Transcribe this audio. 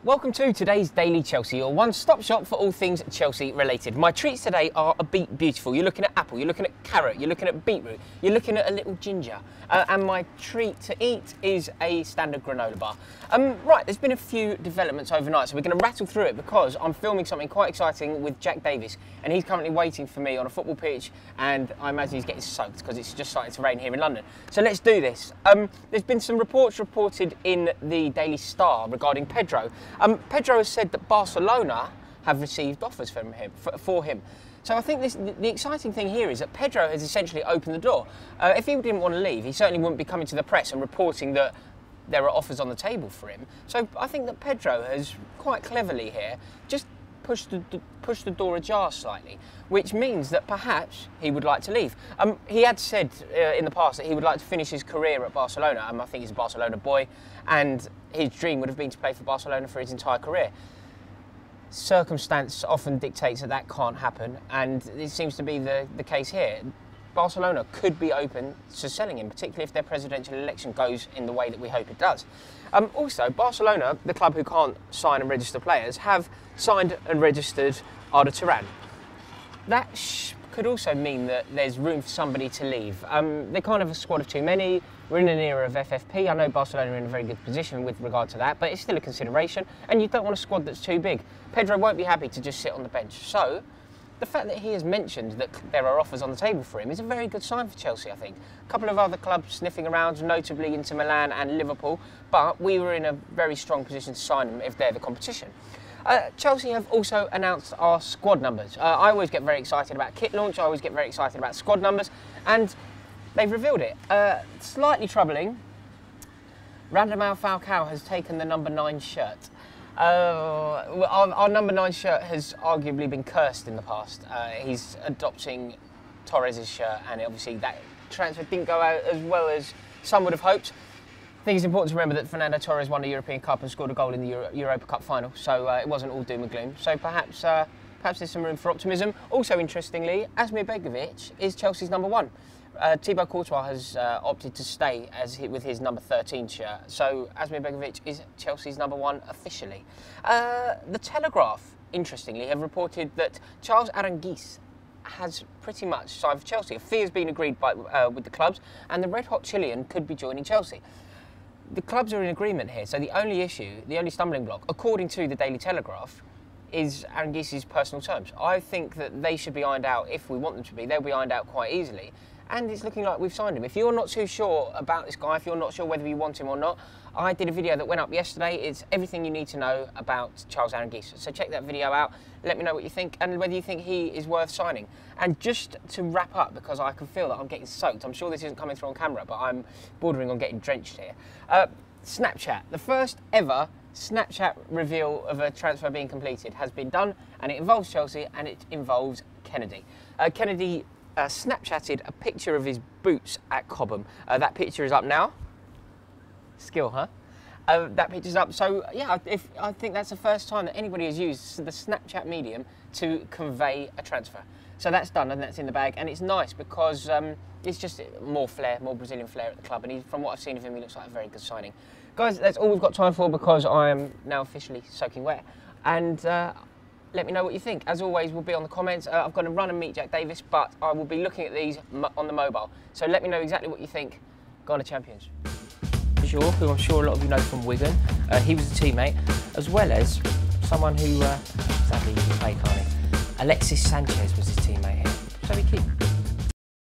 Welcome to today's Daily Chelsea, your one-stop shop for all things Chelsea related. My treats today are a bit beautiful. You're looking at apple, you're looking at carrot, you're looking at beetroot, you're looking at a little ginger. And my treat to eat is a standard granola bar. Right, there's been a few developments overnight, so we're going to rattle through it because I'm filming something quite exciting with Jack Davis, and he's currently waiting for me on a football pitch, and I imagine he's getting soaked because it's just starting to rain here in London. So let's do this. There's been some reports reported in the Daily Star regarding Pedro. Pedro has said that Barcelona have received offers for him. So I think the exciting thing here is that Pedro has essentially opened the door. If he didn't want to leave, he certainly wouldn't be coming to the press and reporting that there are offers on the table for him. So I think that Pedro has quite cleverly here just pushed the door ajar slightly, which means that perhaps he would like to leave. He had said in the past that he would like to finish his career at Barcelona. I think he's a Barcelona boy, and his dream would have been to play for Barcelona for his entire career. Circumstance often dictates that that can't happen, and it seems to be the case here. Barcelona could be open to selling him, particularly if their presidential election goes in the way that we hope it does. Also, Barcelona, the club who can't sign and register players, have signed and registered Arda Turan. That could also mean that there's room for somebody to leave. They can't have a squad of too many. We're in an era of FFP. I know Barcelona are in a very good position with regard to that, but it's still a consideration, and you don't want a squad that's too big. Pedro won't be happy to just sit on the bench. So the fact that he has mentioned that there are offers on the table for him is a very good sign for Chelsea, I think. A couple of other clubs sniffing around, notably Inter Milan and Liverpool, but we were in a very strong position to sign them if they're the competition. Chelsea have also announced our squad numbers. I always get very excited about kit launch, I always get very excited about squad numbers, and they've revealed it. Slightly troubling, Radamel Falcao has taken the number 9 shirt. Our number 9 shirt has arguably been cursed in the past. He's adopting Torres' shirt, and obviously that transfer didn't go out as well as some would have hoped. I think it's important to remember that Fernando Torres won the European Cup and scored a goal in the Europa Cup final, so it wasn't all doom and gloom. So perhaps there's some room for optimism. Also, interestingly, Asmir Begovic is Chelsea's number 1. Thibaut Courtois has opted to stay with his number 13 shirt, so Asmir Begovic is Chelsea's number 1 officially. The Telegraph, interestingly, have reported that Charles Aranguiz has pretty much signed for Chelsea. A fee has been agreed with the clubs, and the red-hot Chilean could be joining Chelsea. The clubs are in agreement here, so the only stumbling block, according to the Daily Telegraph, is Aranguiz's personal terms. I think that they should be ironed out if we want them to be. They'll be ironed out quite easily. And it's looking like we've signed him. If you're not too sure about this guy, if you're not sure whether you want him or not, I did a video that went up yesterday. It's everything you need to know about Charles Aranguiz. So check that video out. Let me know what you think and whether you think he is worth signing. And just to wrap up, because I can feel that I'm getting soaked. I'm sure this isn't coming through on camera, but I'm bordering on getting drenched here. Snapchat. The first ever Snapchat reveal of a transfer being completed has been done, and it involves Chelsea and it involves Kennedy. Kennedy Snapchatted a picture of his boots at Cobham. That picture is up now. Skill, huh? That picture's up. So yeah, I think that's the first time that anybody has used the Snapchat medium to convey a transfer. So that's done and that's in the bag, and it's nice because it's just more flair, more Brazilian flair at the club, and from what I've seen of him, he looks like a very good signing. Guys, that's all we've got time for because I am now officially soaking wet. And let me know what you think. As always, we'll be on the comments. I've got to run and meet Jack Davis, but I will be looking at these on the mobile. So let me know exactly what you think. Ghana champions. Who I'm sure a lot of you know from Wigan. He was a teammate, as well as someone who, sadly, he can play, can't he? Alexis Sanchez was his teammate here. So we keep